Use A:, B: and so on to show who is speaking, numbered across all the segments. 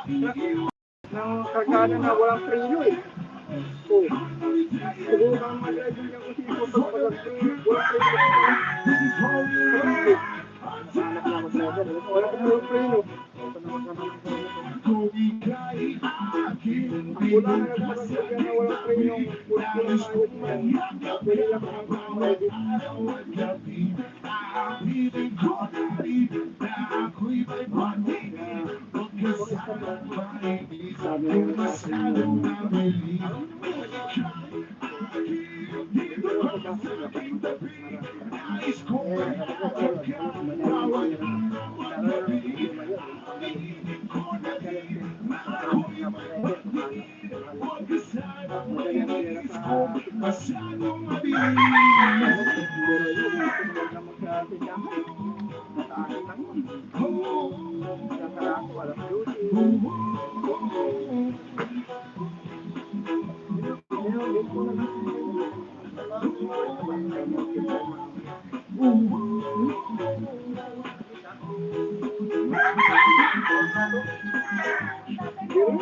A: ng kargada na walang preno eh. Oh. Subukan mag-drive niya kasi pag walang preno. Anak na mag-drive. Wala pa yung preno. Wala na nagpapagyan na walang preno. Walang ayot mo. Pwede lang mag-drive.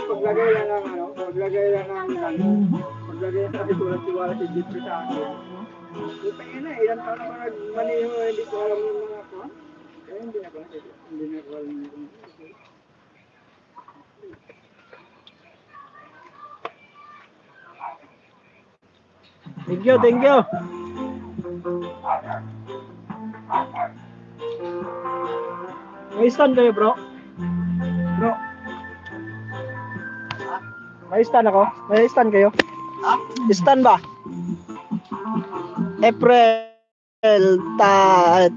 A: Paglagay lang ng ano, paglagay lang ng tiwala si Jeffrey sa akin. Putang ina, ilang taon ako nagmaneho, hindi ko alam yung mga ko. Kaya hindi na ko alam yung
B: Thank you, thank you. May stand kayo, bro? Bro. May stand ako? May stand kayo? Stand ba? April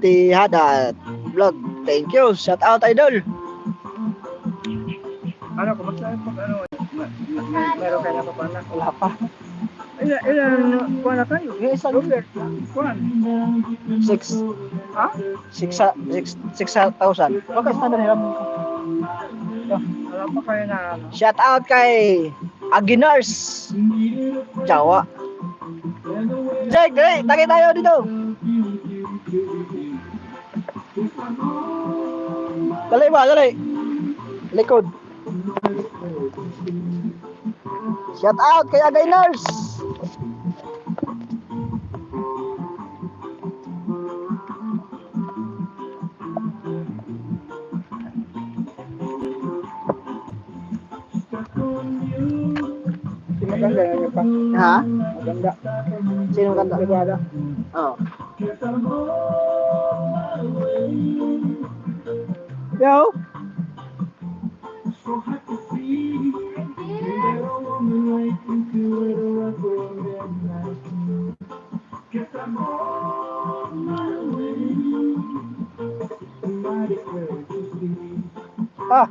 B: Tihada vlog. Thank you. Shout out, idol.
A: Ano, kumusta pag ano, meron kayo na pa na?
B: Wala pa.
A: Ilan, kuha na tayo?
B: May isang
A: Robert, kuha.
B: 6.
A: Ha?
B: 6,000. Okay, stand na hirap.
A: Wala pa kayo na ano.
B: Shout out kay Aginars Jawa. Jake, dali, tagay tayo dito. Dali ba, dali. Likod. Shout out kay Aginars.
A: Maganda yan yung pa.
B: Ha?
A: Maganda.
B: Sino kanta?
A: Ligada.
B: Oh. Yo. Ah.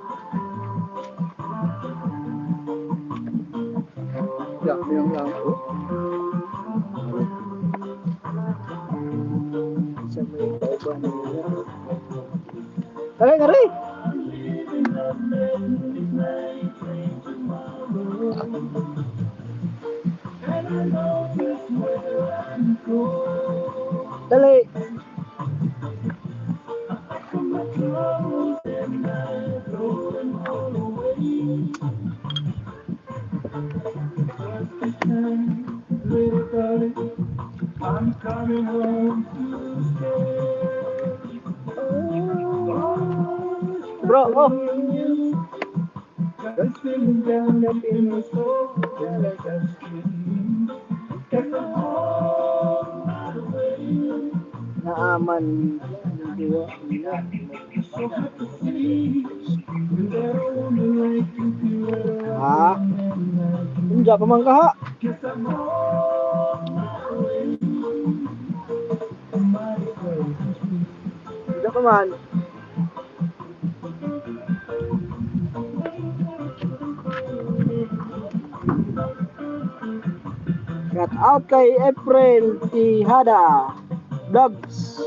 A: Yung lang. Sa may kauban nila.
B: Dali, dali. Dali.
C: I'm coming home to stay.
B: Bro, oh.
C: Just feeling down up in my soul, like a stream. Get the home out of the way.
B: Naaman.
C: So hard to see. When there are women like you, you
B: Ha? Hindi pa man ka ha.
C: get the home out of the way. My way.
B: Hindi pa man. Shout out kay April Tihada Vlogs.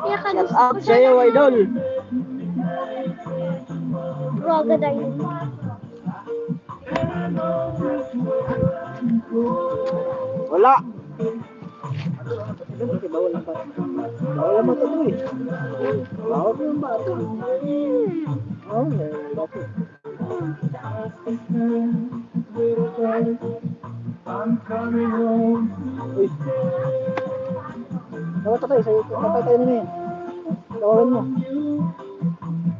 B: Shout out sa'yo, idol. Wala. Bawal lang pa. Bawal lang ito eh. Bawal yung bata. Oh, bakit?
C: I'm coming home.
B: Uy. Dapat tayo, sa'yo. Patay tayo na yan. Tawagan mo.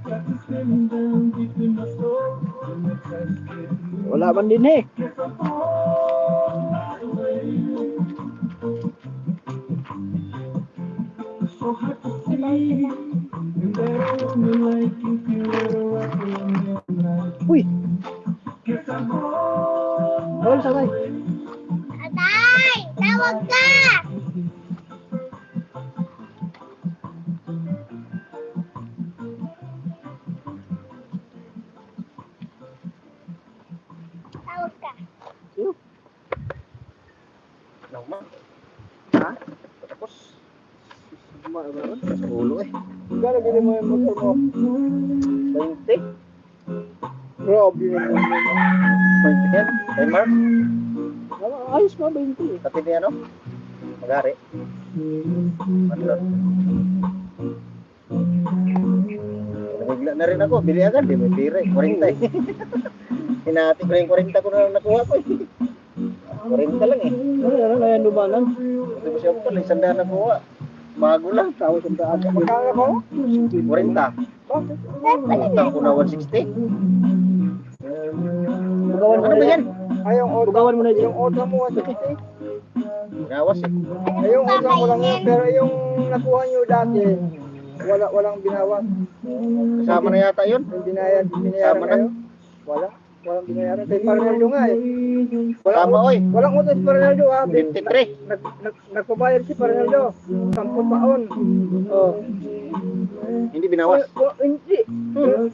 C: Got this feeling down deep in my soul. And the touch getting
B: Wala man din eh.
C: so hard to see. And I don't know like you feel right around your life.
B: Uy.
C: Guess I'm home.
B: Tawag sa tayo.
D: Atay! Tawag ka! Tawag ka.
A: Naman.
B: Ha?
A: Tapos,
B: Meron?
A: sa ulo eh.
B: Gano'n bili mo yung motor mo?
A: 20.
B: Grabe naman.
A: 20 yan. Kay Mark.
B: Ayos mo, 20 eh.
A: Pati ni ano? Magari. Manlot. Nabigla na rin ako. Bili agad. Di may pira eh. 40 eh. Hinati ko na yung 40 ko na nakuha ko eh. 40 lang eh.
B: Ano na yan dumanan?
A: Hindi ko siya pala. Isang daan nakuha. Bago lang.
B: Tawag sa daan. Magkano ako?
A: 40.
B: Bakit?
A: Utang ko na 160.
B: Magawan mo
A: Ano
B: na
A: ba yan?
B: Ay, yung order. Magawan mo na dyan. Yung order mo, 160.
A: Gawas eh.
B: Ay, yung order mo lang yun. Pero yung nakuha nyo dati, walang binawas.
A: Kasama na yata yun.
B: Yung binayaran
A: Tama na.
B: kayo? Walang binayaran. Kay Parnaldo nga eh.
A: Tama oy.
B: Walang utos si Parnaldo ha.
A: 53.
B: Nagpabayad si Parnaldo. 10 taon. Oh.
A: Hindi binawas.
B: Hindi.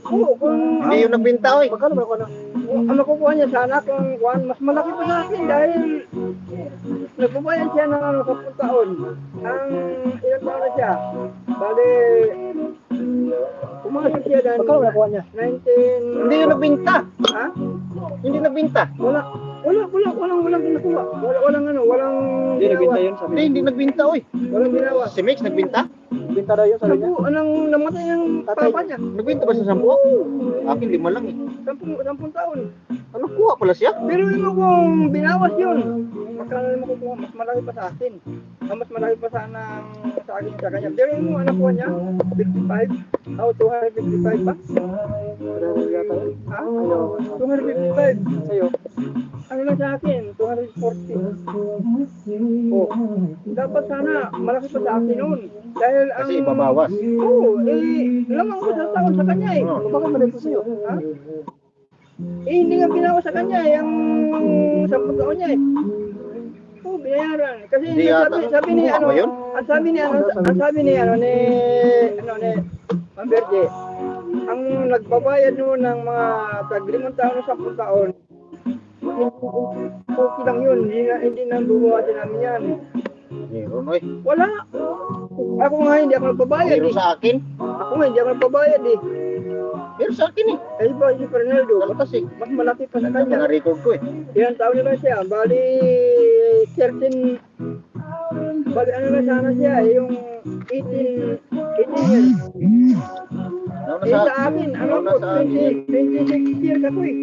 B: Oo, kung...
A: Hindi yung nagbinta oy.
B: Magkano ba ako na? Ang makukuha niya sana kung kuhan, mas malaki pa sa akin dahil nagbabayad siya ng 10 taon. Ang ilang taon na siya? Bali, pumasok siya dahil... Magkano nakuha niya? 19...
A: Hindi yung nagbinta.
B: Ha?
A: Hindi nagbinta.
B: Walang nakuha. Walang...
A: Hindi nagbinta yun. Hindi nagbinta oy.
B: Walang binawa.
A: Si Mix nagbinta?
B: Binta daw yun, sabi niya. Anong namatay yung papa niya?
A: Nagbinta ba sa 10? Akin 5 lang eh.
B: 10 taon.
A: Ano kuha pala siya?
B: Pero yun mo kung binawas yun, magkano naman kukuha, mas malaki pa sa akin. Mas malaki pa sana sa akin sa kanya. Pero yun mo, anak ko niya, 55, o 255 ba? Ha? 255 sa'yo. Ano lang sa akin, 240. Oh, dapat sana malaki pa sa akin noon. Dahil ang...
A: Kasi ibabawas.
B: Oo, lamang ko sa taon sa kanya eh. Bakit malaki sa'yo? Ha? Hindi nga binawas sa kanya yung 10 taon niya eh. Oo, binayaran. Kasi
A: Hindi yata.
B: sabi ni
A: Ano
B: ano,
A: ba yun?
B: ang sabi ni Ma'am Berge, ang nagbabayad noon ng mga tag-5 taon o 10 taon, okay lang yun, hindi na bubuhatin namin yan.
A: Meron oy.
B: Wala. Ako nga hindi ako nagbabayad
A: Meron
B: eh.
A: sa akin.
B: Ako nga hindi ako nagbabayad eh.
A: Meron sa akin eh.
B: Ay ba, si Fernando,
A: Batas eh.
B: mas malaki pa sa
A: Nandang
B: kanya.
A: mga record ko eh.
B: Ilang taon na lang siya? Bali, 13, bali ano na sana siya, yung 18 years.
A: Nauna
B: Eh sa akin, ano
A: nauna
B: ko,
A: sa akin.
B: 26 years ako eh.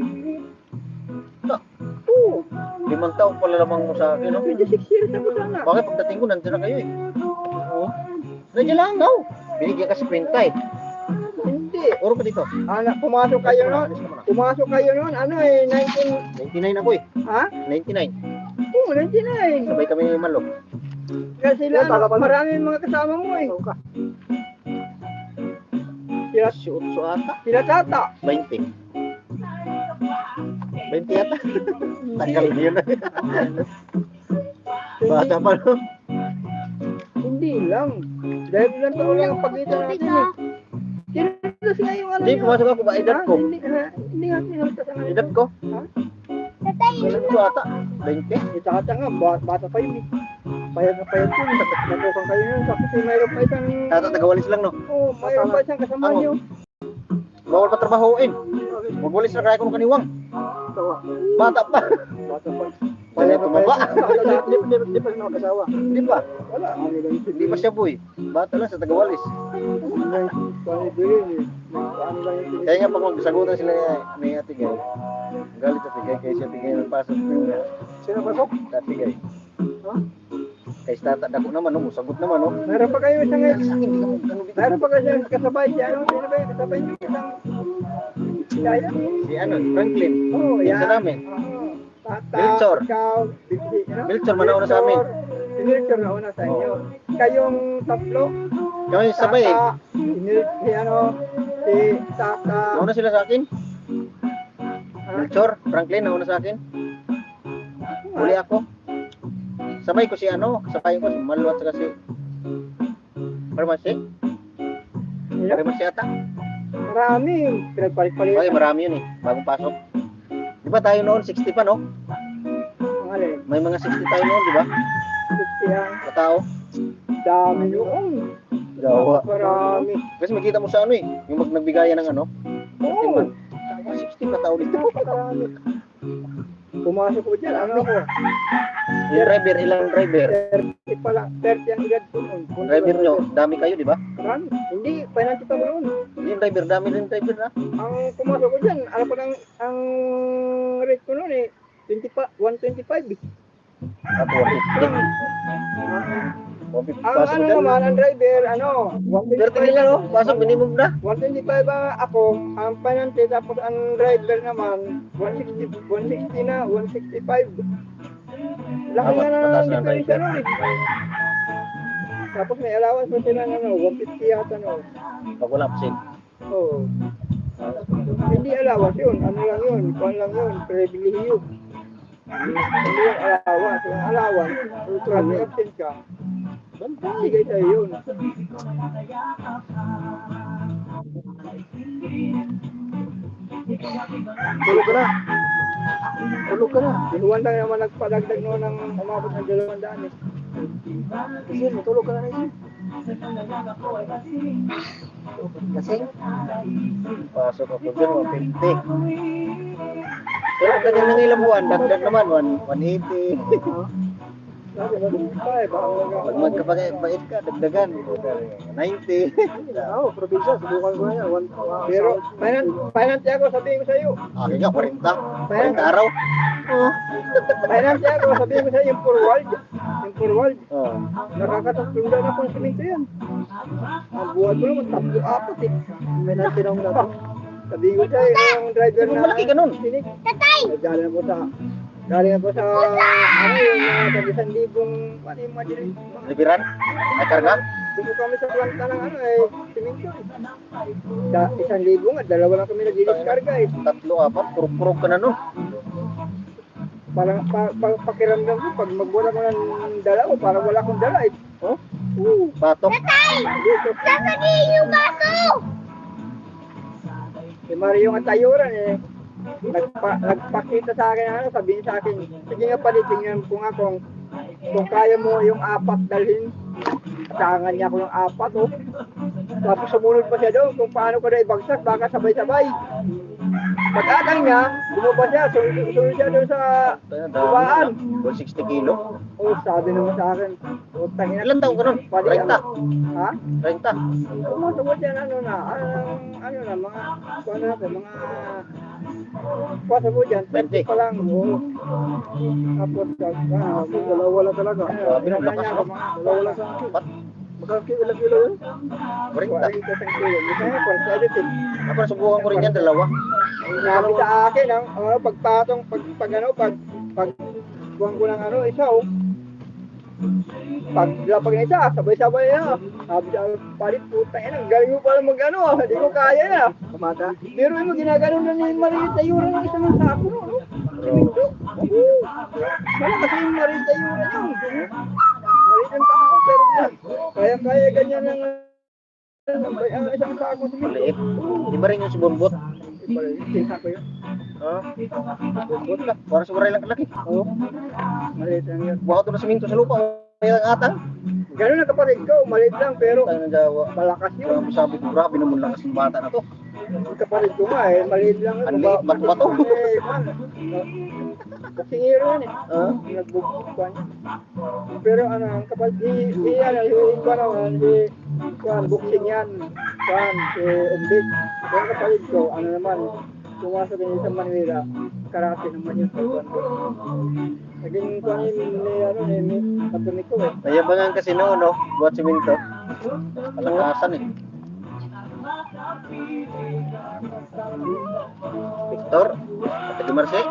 A: Ah,
B: Oo,
A: 5 taon pala lamang mo sa akin no?
B: 26 years ako sana.
A: Bakit pagdating ko nandun na kayo eh? Oo. Nandiyan lang daw. Binigyan kasi kwenta eh.
B: Hindi.
A: Oro pa dito.
B: Anak, pumasok kayo noon.
A: Alis ka muna.
B: Pumasok kayo noon, ano eh,
A: 99 ako eh.
B: ha?
A: 99.
B: Oo, 99.
A: Sabay kami ni Manlok.
B: Kasi lang, maraming mga kasama mo eh. Sila,
A: Si Utso ata.
B: sila tata.
A: 20. 20 yata. Tagal yun. Bata pa no?
B: Hindi lang. Dahil ilang taon lang ang pagitan natin eh. Sinatas nga yung ano
A: Hindi,
B: niya.
A: pumasok ako ba? Edad ko.
B: Hindi nga sinatas ang ano.
A: Edad ko.
B: Ha?
A: Edad ko ata. 20.
B: Eh, tata nga, bata pa yun eh. Payag na payag yun. Natukan kayo yun. Tapos eh, mayroon pa isang...
A: Tata, tagawalis lang no?
B: Oo, mayroon pa isang kasama
A: Ano?
B: niyo.
A: Bawal pa trabahoin. Magwalis na kaya ko ng kaniwang. Bata pa.
B: Bata pa.
C: Kaya tumaba.
B: Di pa nakakasawa.
C: Hindi pa.
B: Wala. Ano lang
C: Hindi pa siya boy. Bata lang sa Tagawalis.
B: Ano lang yung
C: Kaya nga pag magsagutan sila ni Ate Gay, galit Ate Gay, kaya si Ate Gay nagpasok ng
B: Sino pasok?
C: Ate Gay.
B: Ha?
C: Kaya sa tata, dako naman, no? Sagot naman, no?
B: Meron pa kayo isang
C: Ano
B: meron pa kayo isang kasabay siya. Ano? Sino ba yung kasabay niyo? Isang kaya?
C: Si ano, Franklin.
B: Oo,
C: Yan sa namin. Melchor.
B: Ikaw,
C: Melchor, manauna sa amin.
B: Si Melchor nauna sa inyo. Kayong tatlo.
C: Kami sabay eh.
B: Tata, si ano, si Tata.
C: Nauna sila sa akin. Melchor, Franklin, nauna sa akin. Huli ako. Sabay ko si ano, kasabayan ko si Malu at saka si Parmasi. Parmasi ata.
B: Marami. Pinagpalit-palit.
C: Okay, marami yun eh, bagong pasok. Di ba tayo noon, 60 pa no?
B: Ang alin.
C: May mga 60 tayo noon, di ba?
B: 60 yan.
C: Katao.
B: Dami yung.
C: Gawa.
B: Marami.
C: Kasi makita mo sa ano eh, yung magbigayan ng ano.
B: Oo.
C: 60 katao dito.
B: Marami. Pumasok ko dyan. Ano ako?
C: Yung driver, ilang driver?
B: 30 pa lang. 30 ang edad ko noon.
C: Driver nyo, dami kayo, di ba?
B: Marami. Hindi. Finance pa ko noon.
C: Yung driver, dami rin driver na.
B: Ang pumasok ko dyan. Ano pa lang ang rate ko noon eh. 125 eh.
C: Ako, 150. 150
B: Ang
C: pasok
B: ano
C: dyan.
B: naman, ang driver,
C: 30 nila no, pasok minimum na.
B: 125 ako, ang finance, tapos ang driver naman, 160 na, 165. Laki
C: Tama,
B: nga na
C: mataas
B: ng
C: na ang
B: difference
C: driver.
B: nun eh. Tapos may allowance pa sila ng 150 yata no.
C: Pag wala absent.
B: Oo. Hindi allowance yun, ano lang yun, kung lang yun, privilege yun. Hindi yung allowance, yung allowance, ultra may absent ka, bigay sa'yo yun. Tulog ka na. Tulog ka na. Binuwan lang naman nagpadagdag noon ng umabot ng 200 eh. Isin, matulog ka na na Isin. Kasing?
C: Pasok ako dyan, 150. Pero ang kanya ng ilang buwan, dagdag naman, 180.
B: Sabi mo, pa eh, baka
C: Pag magkapagpait ka, dagdagan. 90.
B: Oo, probinsya, subukan ko na yan. Pero, finance ako, sabihin ko sa'yo.
C: Akin nga, 40. 40 araw.
B: Finance ako, sabihin ko sa'yo, yung forward. Yung forward.
C: Oh.
B: Nakakatatlong na po ang simento yan. Ang buwan ko naman, 3-4 eh. May natinong na to. Sabihin ko sa'yo, yung driver na...
C: Malaki ka nun.
B: Sinig. Galing ako sa... Galing ako sa... Ano yung mga 1,000... Ano yung mga direct...
C: Libiran? Ay, karga?
B: Gusto kami sa planta ng ano eh, simento eh. 1,000 nga, 2 lang kami nag-discarga eh.
C: 3, 4, purok-purok ka na nun.
B: Parang pakiramdam ko, pag magwala ko ng dala ko, parang wala akong dala eh.
C: Oh? Batok.
B: Dito.
D: Sasabihin yung baso!
B: Si Mario ang tayuran eh. Nagpakita sa akin ano, sabihin sa akin, sige nga pala, tingnan ko nga kung kaya mo yung 4 dalhin. Kasangan niya ako ng 4 oh. Tapos sumunod pa siya doon kung paano ko na ibagsak, baka sabay-sabay. Pag-atang niya, bumaba siya, sunod siya doon sa kubaan.
C: 160 kilo.
B: Oh, sabi naman sa akin, utang ina.
C: Ilan taon ka nun? 30.
B: Ha?
C: 30.
B: Tumatawad yan, ano na, mga, kuha na ako, mga, kuha mo dyan,
C: 20.
B: 20 pa lang, oh. Tapos, dalawa lang talaga.
C: Grabe ng lakas, no?
B: Dalawa lang sa akin. Magkano ilang kilo yun?
C: 40.
B: 40 isang kilo. Isa nga, 47.
C: Ako nasubukan ko rin yan, dalawa.
B: Sabi sa akin, pagpatong, pag buwan ko ng ano, isa, oh. Pag na isa, sabay-sabay na. Sabi sa palit, puta yan, ang galing mo pala mag-ano, hindi ko kaya na. Kamata. Pero mo, ginagano na ni Marie Tayura ng isa ng sako, no? Siminto. Malakas yung Marie Tayura yun. Marie ng tao, pero kaya ganyan ng isang sako
C: Maliit.
B: siminto.
C: Di ba rin yung si Bonbot?
B: Tingnan ko yun.
C: Ha? Bonbot lang. Para sa lang kalaki.
B: Oo. Maliit lang yun.
C: Buha ito na siminto sa lupa. May atang.
B: Ganun ang kapatid ko, maliit lang pero
C: Tayo ng Jawa.
B: malakas yun.
C: Kaya sabi ko, grabe naman lakas ng bata na to.
B: Kapalit ko nga eh, maliit lang.
C: Ang liit, bato-bato.
B: Eh, man, kasi ngiro yan eh.
C: Ah,
B: Nagbubuk ko niya. Pero ano, ang kapalit, ko naman, boxing yan. Kwan, si Umbig. Pero kapalit ko, ano naman, pumasok din sa Manila, karate naman yun. Naging kwan yun ni Katunik ko eh.
C: nayabangan kasi noon, no? Buat siminto. Palakasan eh. Victor, Ate Marce,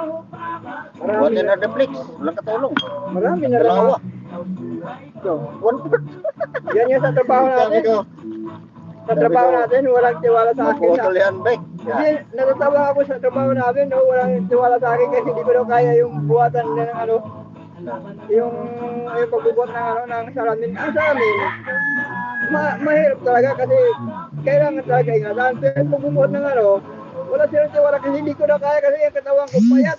C: buat
B: Marami
C: yan
B: na,
C: Netflix. Walang katulong.
B: marami na
C: Dalawa.
B: So,
C: 1/4.
B: yan yung sa trabaho
C: Sabi
B: natin.
C: ko,
B: Sa trabaho natin, walang tiwala sa akin.
C: maputol yan, Bek.
B: Hindi, natatawa ako sa trabaho namin, no? Walang tiwala sa akin kasi hindi ko daw kaya yung buhatan na ng ano, yung pagbubuhat ng ano, ng salamin. Ang salamin, mahirap talaga kasi kailangan talaga ingatan. Pero yung pagbubuhat ng ano, wala silang tiwala kasi hindi ko na kaya kasi yung katawan ko payat.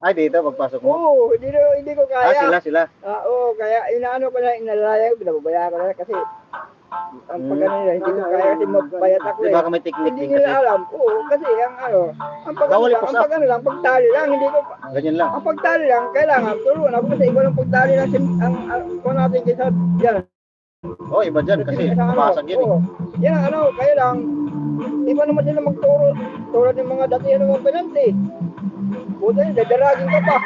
C: Ay, dito, pagpasok mo.
B: Oo, hindi ko
C: Ah,
B: kaya.
C: sila.
B: Oo, kaya inaano ko na, inalaya ko, pinababayaan ko na kasi ang pagano nila, hindi ko kaya kasi magbayat ako
C: Di
B: eh.
C: ba may technique
B: Hindi
C: din
B: nila
C: kasi?
B: alam. Oo, kasi ang ano, ang pagano
C: Bawal
B: lang,
C: i-push
B: ang
C: up.
B: pagano lang, pagtali lang, hindi ko,
C: Ganyan lang.
B: ang pagtali lang, kailangan, turuan ako kasi iba ng pagtali lang, ang kung natin kaysa yan.
C: Oh, iba dyan kasi papasag yan eh.
B: Oo, yan ang ano, kaya lang, iba naman sila magturo, tulad ng mga dati ano mga penalty. Buta yun, dadaragin ka pa.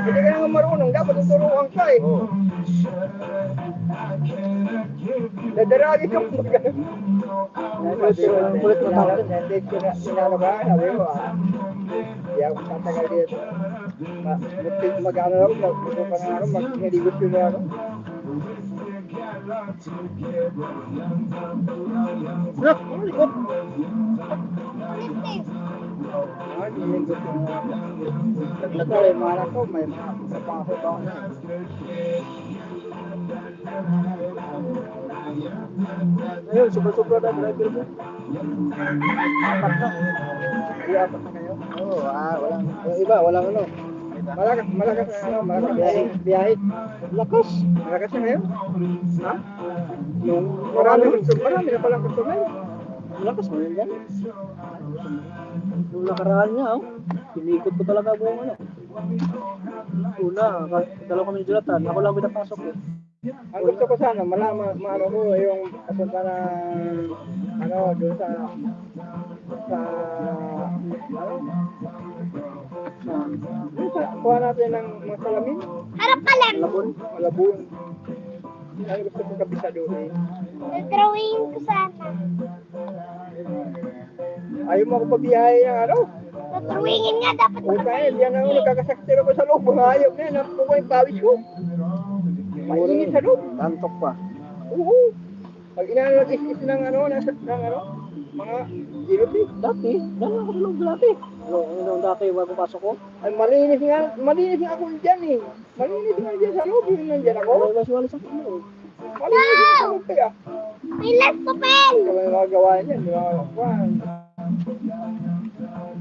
B: Hindi ka naman marunong, dapat tuturuan ka eh.
C: Oh.
B: Dadaragin ka pa. Kulit mo tapos. Hindi ko na sinalo ka, sabi ko hindi ako tatagal dito. Mag-ano ako, mag-niligot ko na ako.
C: Look, oh, likod.
B: Niligot ko na ako. Ito yung mga anak ko, may mga kapasok ako na. Ayun, super-super na driver mo. Apat na. Hindi, apat na kayo. Oo, walang, yung iba, walang ano. Malakas na ano, malakas biyahe. Lakas. Malakas na ngayon. Ha? Nung marami na palang customer. Lakas mo yun yan. Nung nakaraan niya, pinikot ko talaga buong ano. Una, dalawa kami dilatan, ako lang pinapasok eh. Ang gusto ko sana, maano ko yung papunta na, ano, doon sa, kuha natin ng mga salamin.
D: Harap ka lang.
B: Malabon. Ang gusto ko kabisa doon eh.
D: Drawing ko sana.
B: Ayaw mo ako pabiyahe ng ano?
D: Drawingin nga dapat.
B: Puta eh, diyan ako nagkakasaktir ako sa loob. Ayaw na yun, napukuha yung pawis ko. Mainit sa loob.
C: Tantok pa.
B: Oo. Pag inanag-is ng ano, mga giluti. Dati, dahil ako sa loob dati. Ano dati, bago pasok ko? Ay, malinis nga ako dyan eh. Malinis nga dyan sa loob, yun nandyan ako. Walis ako mo eh. Malinis nga sa loob kaya.
D: May last papel.
B: Ito may mga gawa niyan, di ba?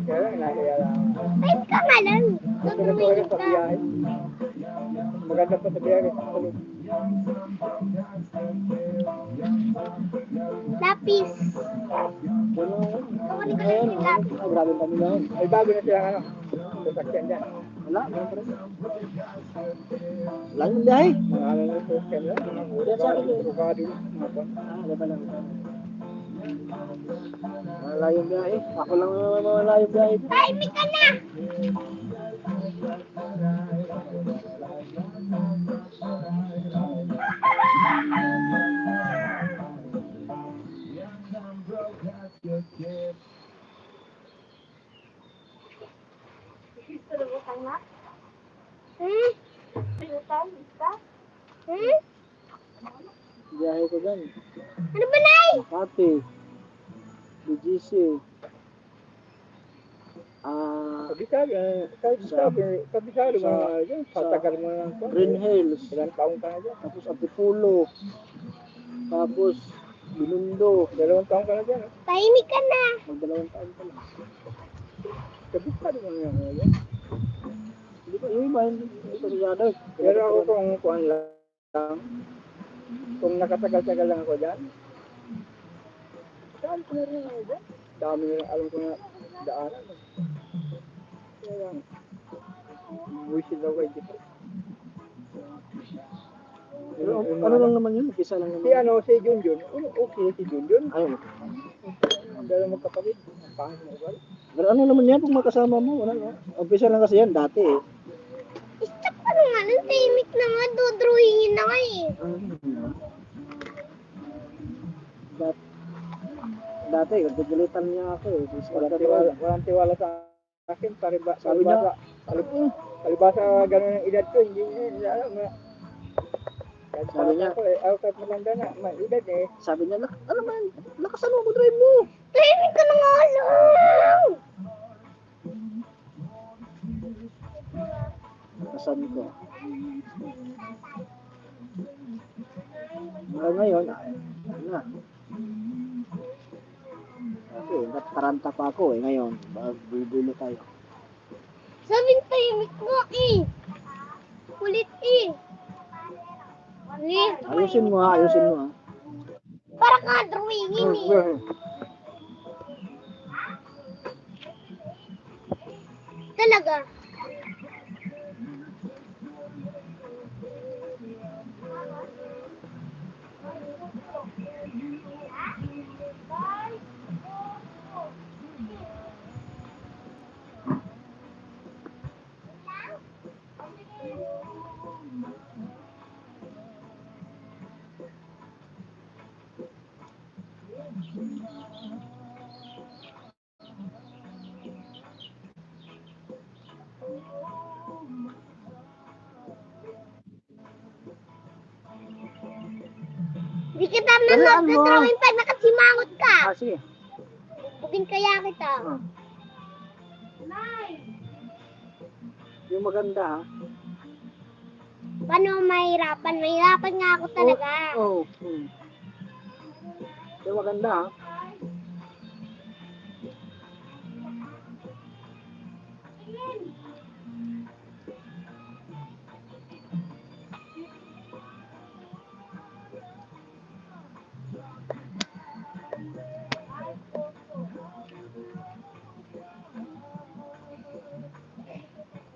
B: Kaya lang, nakaya lang.
D: Type ka nga lang.
B: Gusto na talaga sa biyahe. Maganda pa sa biyahe sa loob.
D: Lapis. Kukunin ko lang yung lapis.
B: Grabe kami lang. Ay, bago na silang ano. Sasakyan dyan. Wala, meron pa rin. Wala yung biyahe. Ano na sasakyan lang. Yan sa akin. Bukado. Ano ba lang. Malayong biyahe. Ako lang naman malayong biyahe.
D: Timing ka na. Pinutan na? Pinutan? Ka?
B: Biyahe ko dyan.
D: Ano ba, Nay?
B: Makati. BGC. Kabisado mga dyan. Tatagal mo lang ito. Green Hills. Ilang taong ka na dyan. Tapos Antipulo. Tapos Binundo. 2 taong ka na dyan.
D: Timing ka na.
B: Mag-2 taon ka na. Kabisado mo na yan. Hindi ko, yung iba, hindi ko masyado. Pero ako kung kuhan lang, kung nakatagal-tagal lang ako dyan, Saan ko na rin ako dyan? Dami na alam ko na daanan. Kaya lang, wish daw kay Jeep.
C: Pero ano lang naman yun? Isa lang naman.
B: Si ano, si Junjun. Okay, si Junjun.
C: Ayun.
B: Dahil magkapatid. Ang pangit mo ugali.
C: Pero ano naman yan kung makasama mo? Wala, no? Umpisa lang kasi yan dati eh.
D: Stop ka na nga. Nang tahimik na nga. Dodrawingin na nga eh.
C: Dati, nagpagalitan niya ako eh.
B: Walang tiwala sa akin.
C: Sabi niya,
B: Palibasa gano'n ang edad ko. Hindi alam na.
C: Sabi niya,
B: Ako kahit matanda na. May edad eh.
C: sabi niya, ano man, lakasan mo drive mo.
D: Tahimik ka na nga lang.
C: Lakasan ko. Ngayon, ano na. Kasi, nataranta pa ako eh. Ngayon, bubulo tayo.
D: Sabing tahimik nga eh. Kulit eh. Kulit.
C: Ayusin mo ha, ayusin mo ha.
D: Parang nga drawingin eh. Talaga. Di kita
C: Dalian mo.
D: drawing pag nakasimangot ka.
C: Sige.
D: Bugin kaya kita.
C: Yung maganda ha.
D: Paano mahirapan? Mahirapan nga ako talaga.
C: Oo. Yung maganda ha.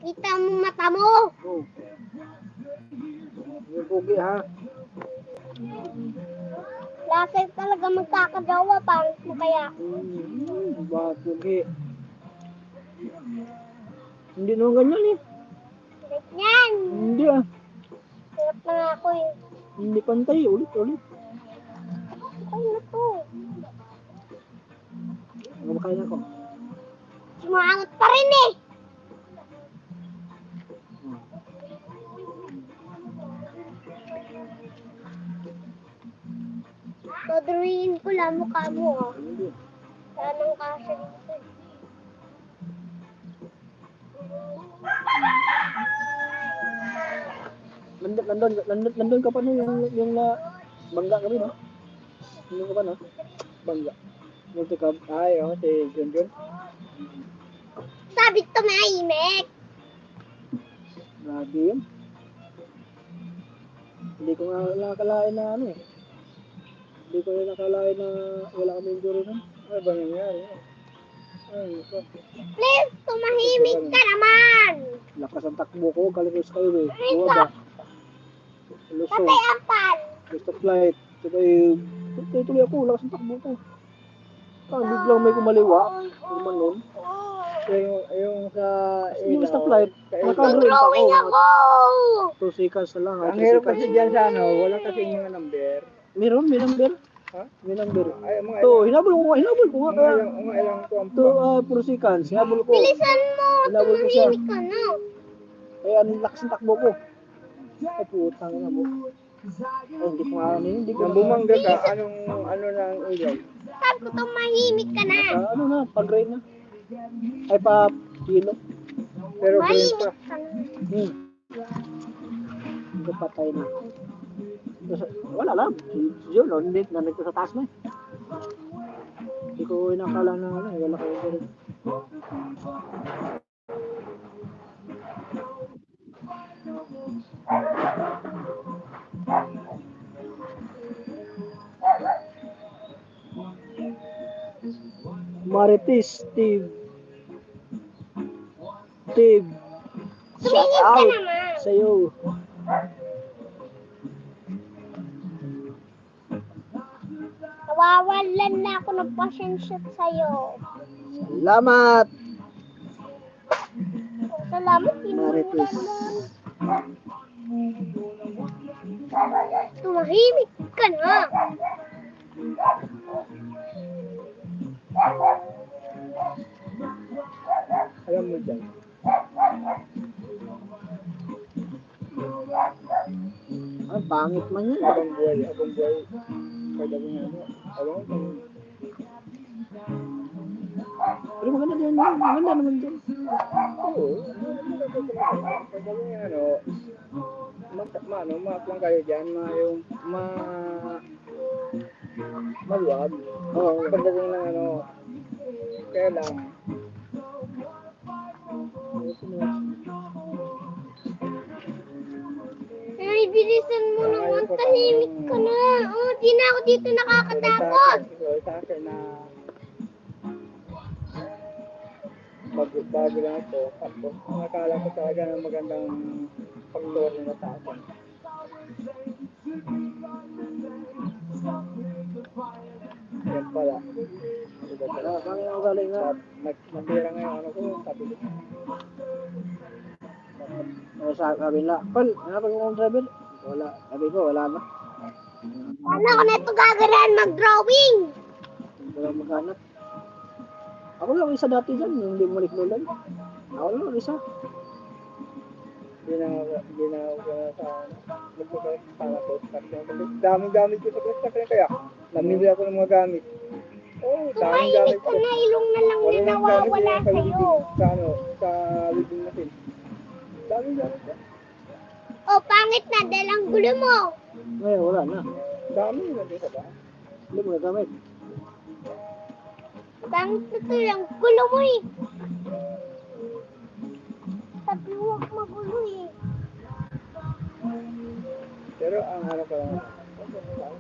D: Kita mo mata mo.
C: Oo. Yung pugi ha.
D: Lasa talaga magkakagawa. Pangit mo kaya.
C: Pugi. Hindi naman ganyan eh.
D: Yan.
C: Hindi ah.
D: Hirap na nga ako eh.
C: Hindi pantay. Ulit.
D: Ano na to?
C: Kumakain ako.
D: Sumangot pa rin eh. Dodrawingin ko lang mukha mo oh.
C: Hindi.
D: Sanang kasya dito.
C: Nandun ka pa no yung na bangga kami no? Nandun ka pa no? Bangga. Multicab.
B: Ay, si Junjun.
D: Sabi ko mahimik.
C: Grabe yun. Hindi ko nga nakakalain na ano eh. Hindi ko na nakalain na wala kami injury nun.
B: Ano ba nangyari? Ay, ito.
D: Please, tumahimik ka naman.
C: Lakas ang takbo ko, Calicos Skyway. Buwa ba? Lusong.
D: Patay ang pan.
C: Stop light. Tuloy ako, lakas ang takbo ko. Biglang may kumaliwa. Naman nun.
B: Yung sa
C: Yung stop light. Naka-green pa
D: Drawing
C: ako.
D: ako.
C: 2 seconds na lang.
B: Ang hirap kasi dyan sa ano, wala kasi mga number.
C: Meron, may number.
B: Ha?
C: May number.
B: Ay, mga
C: To, hinabol ko nga kaya.
B: ilang
C: To, 4 seconds. Hinabol ko.
D: Bilisan mo.
C: Hinabol ko siya.
D: Tumahimik ka na.
C: Kaya ang lakas ng takbo ko. Ay, putang na mo. Ay, hindi ko nga ano yun. Hindi ko
B: Nang bumangga ka, ano nang ilaw?
D: Sabi ko tumahimik ka na.
C: Ano na, pag-grade na. Ay, pa kilo.
B: Pero green pa.
D: Mahimik ka na.
C: Hindi patay na. Wala lang. Yun, nandito sa taas na eh. Hindi ko inakala na ano, wala kayo ganun.
B: Marites, Steve. Steve. Shout
D: Tumingin ka
B: out
D: naman.
B: sa'yo.
D: Nawawalan na ako ng pasensya sa'yo.
B: Salamat.
D: Salamat, tinuruan
B: Marites.
D: mo. Tumahimik ka na.
B: Alam mo dyan. Ang pangit man yun. Abang buhay. Kada mo ano. Alam mo, pero maganda din yun. Maganda naman din. Oo. Kada mo ano, makulang kayo dyan, maluwag. Oo. Pagdating ng ano, kaya lang.
D: Ay, bilisan mo naman. Tahimik ka na. Oh, di na ako dito nakakatakot.
B: Sa akin na bago lang ito. Tapos, nakakala ko talaga ng magandang faktor na sa akin. Yan pala. Diba pala? Bakit ako galing nga? Natira ngayon ano ko, sabi ko. Sabi na, Pal, hanapin mo ng driver? Wala. Sabi ko, wala na.
D: Ano ako na ito gagawin mag-drawing?
B: Wala maghanap. Ako lang isa dati dyan, yung hindi mo liklulan. Ako lang isa. Hindi na ako sa para ko dami-gamit ko sa construction kaya namili ako ng mga gamit. Oh,
D: Tumahimik ka na. Ilong na lang yung nawawala sa'yo.
B: Sa weaving machine. Dami-gamit ko.
D: Oh, pangit na. Dahil ang gulo mo.
B: Ngayon, wala na. Dami na din sa bahay. Hindi mo na gamit.
D: Pangit na to yung gulo mo eh. Sabi huwag magulo eh.
B: Pero ang ano ko lang,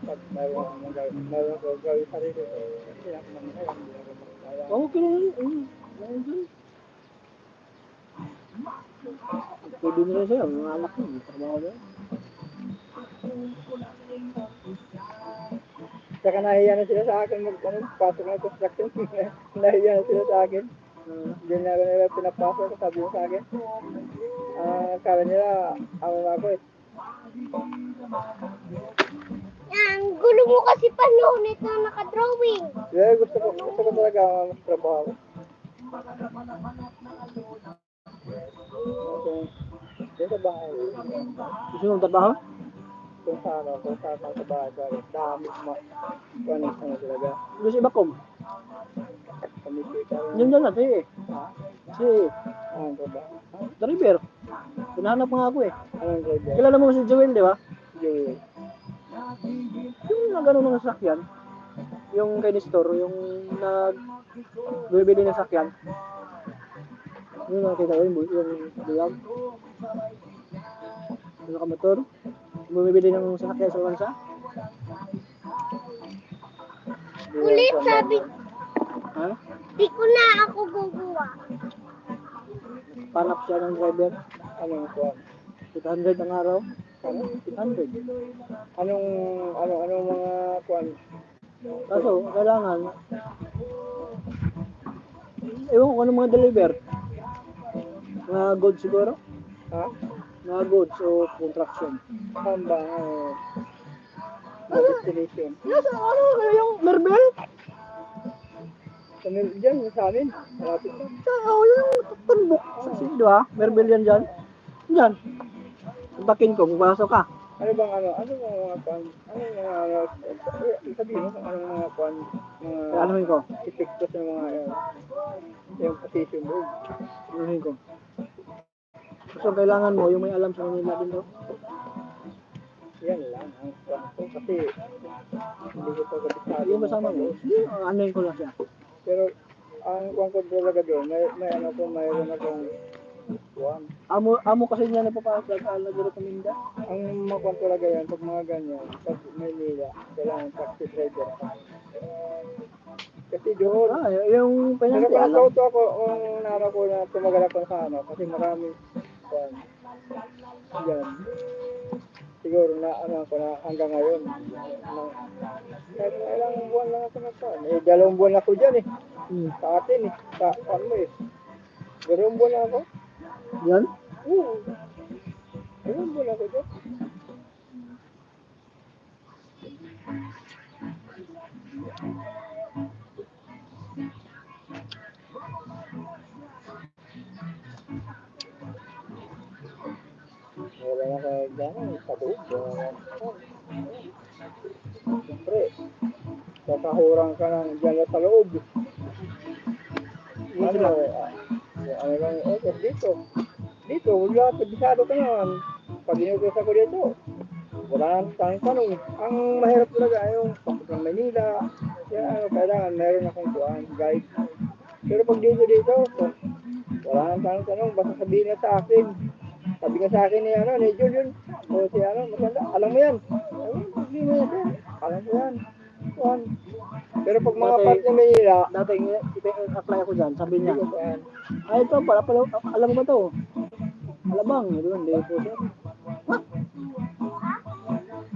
B: pag meron ko gawin sarili ko, hindi ako mamaya, hindi ako magkaya. Okay na yun. Pwede nila sa'yo, mga anak ko, trabaho doon. Saka nahiya na sila sa akin, pasok na construction, nahiya na sila sa akin. Hindi na nila pinapasok, sabi mo sa akin. Kala nila, ako na ako eh.
D: Ang gulo mo kasi pa noon ito naka-drawing.
B: Yeah, gusto ko talaga mas trabaho. Okay. Sa bahay. Gusto mong trabaho? Kung saan sa bahay. Dami panis na talaga. Gusto iba kom? Yun dyan natin eh. Si, ang trabaho. Driver. Pinahanap nga ako eh. Anong driver? Kilala mo si Joel, di ba? Joel. Yung nag-ano ng sasakyan, yung kay Nestor, yung nag-bibili ng sasakyan, yung nakita ko yung bulag, yung nakamotor, bumibili ng sasakyan sa bansa.
D: Ulit sabi,
B: Ha?
D: di ko na ako guguwa.
B: Panap siya ng driver. Anong kuwan? 800 ang araw. Ano? 800. Anong mga kuwan? Kaso, kailangan. Ewan ko anong mga deliver. Mga goods siguro? Ha? Mga goods o contraction. Hambang, destination. Yes, ano yung Merbel? Diyan, sa amin. Malapit na. Yung tunbok. Sa sido ha? Merbel yan dyan. Diyan. Bakin ko, pumasok ka. Ano bang mga kwan? Sabihin mo kung anong mga kwan? Anuhin ko? Epektos ng mga yung position mo. Anuhin ko. So, kailangan mo, yung may alam sa Manila din daw. Yan lang, ang kwan ko. Kasi, hindi ko pa kabisado. Yung kasama mo, anuhin ko lang siya. Pero, ang kwan ko talaga doon, mayroon akong kwan. Amo kasi niya napapasok sa nag-recommenda. Ang mga kwan talaga yan, pag mga ganyan, pag may nila, kailangan taxi driver ka. Kasi doon.
C: Yung
B: Pero
C: penalty,
B: kung
C: alam.
B: nagkauto ako, kung nara ko na tumagal ako sa ano, kasi marami, yan. Siguro na ano ako na hanggang ngayon. Kahit na ilang buwan lang ako nagkaan. Eh, 2 buwan ako dyan eh. Sa atin eh. Sa ano mo eh. 2 buwan lang ako.
C: Yan?
B: Oo. 2 buwan ako dyan. Wala na kayo gano'n, sa loob. Siyempre, kakahurang ka ng dyan sa loob. Ano, ano lang, okay, dito. Dito, wala, bisado ka naman. Pag inutos ako dito, wala nang tayong tanong. Ang mahirap talaga yung pasok ng Manila. Kaya ano, kailangan meron akong kuhaan, guide. Pero pag dito, wala nang tayong tanong. Basta sabihin na sa akin. Sabi nga sa akin ni ano, ni Julian, o si ano, maganda, alam mo yan. Sabi mo yan, alam mo yan. Kuhaan. Pero pag mga
C: Dati-
B: part ng Manila,
C: Dati, apply ako dyan, sabi
B: hindi
C: niya,
B: ko kuhaan.
C: ay ito, alam mo ba ito? Alamang, hindi po sir. Ha?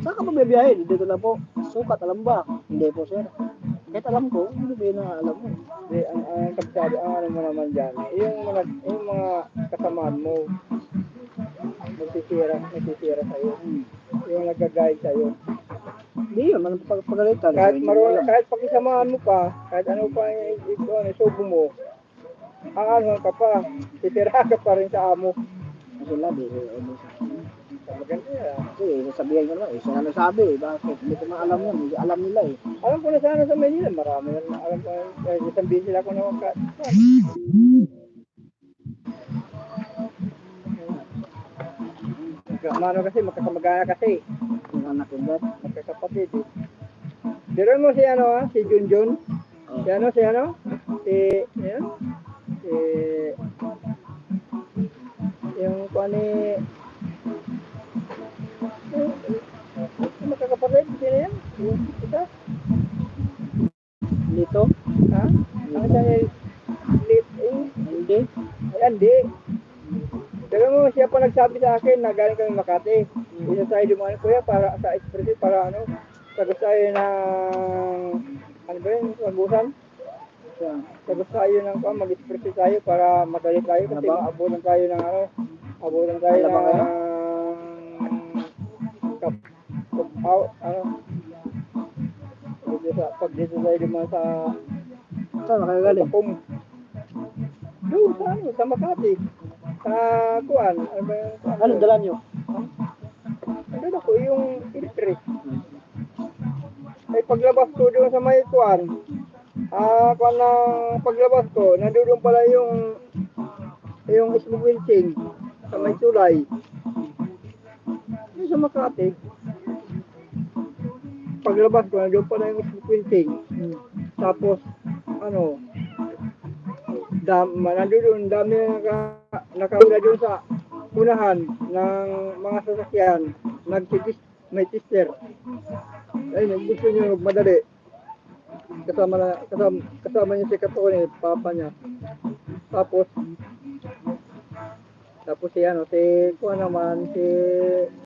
C: Saan ka ba bibiyahe? Dito na po. Sukat, alam ba? Hindi po sir. Kahit alam ko, hindi na alam mo.
B: Di, ang kabisado, ang ano mo naman dyan, yung mga kasamaan mo, nagsisira sa'yo. Yung nag-guide sa'yo.
C: Hindi yun, pagalitan.
B: Kahit pakisamaan mo pa, kahit ano pa yung isubo mo, ang ano ka pa, sisira ka pa rin sa amo.
C: Sila, di.
B: Maganda yan.
C: Kasi, sasabihin ko naman, sila nagsabi, bakit? Hindi ko maalam yun, hindi alam nila eh.
B: Alam ko na sana sa Manila, marami na alam ko, isang busy ako na Mano kasi, magkakamagana kasi.
C: Yung anak ko dyan.
B: Magkakapatid eh. Dito mo si ano ha, si Junjun. Si ano, yan? Yung kung ano magkakapatid, sino yan? Yung isa?
C: Dito?
B: Ha? Ang isa
C: Hindi.
B: ay hindi. Pero mo, siya pa nagsabi sa akin na galing kami Makati. Isa tayo dumaan kuya para sa express para ano, sagot tayo ng ano ba yun, sagutan? Sagot tayo ng mag-express tayo para madali tayo kasi maabutan tayo ng ano, abutan tayo
C: Alabang
B: ng
C: kayo?
B: out, ano. Pag dito tayo dumaan sa
C: Saan kayo galing?
B: Tapong. Doon sa ano, sa Makati. Sa kuan, ano ba yung kuan?
C: Anong dala nyo?
B: Ano ako, yung electric. Ay paglabas ko doon sa may kuan, kuan ng paglabas ko, nandoon pala yung smoke winching sa may tulay. Yung sa Makati. Paglabas ko, nandoon pala yung smoke winching. Tapos, ano, nandoon, dami nakauna doon sa unahan ng mga sasakyan. May tester. Ay, gusto niyo magmadali. Kasama niya si Katone, papa niya. Tapos si ano, si kuha naman, si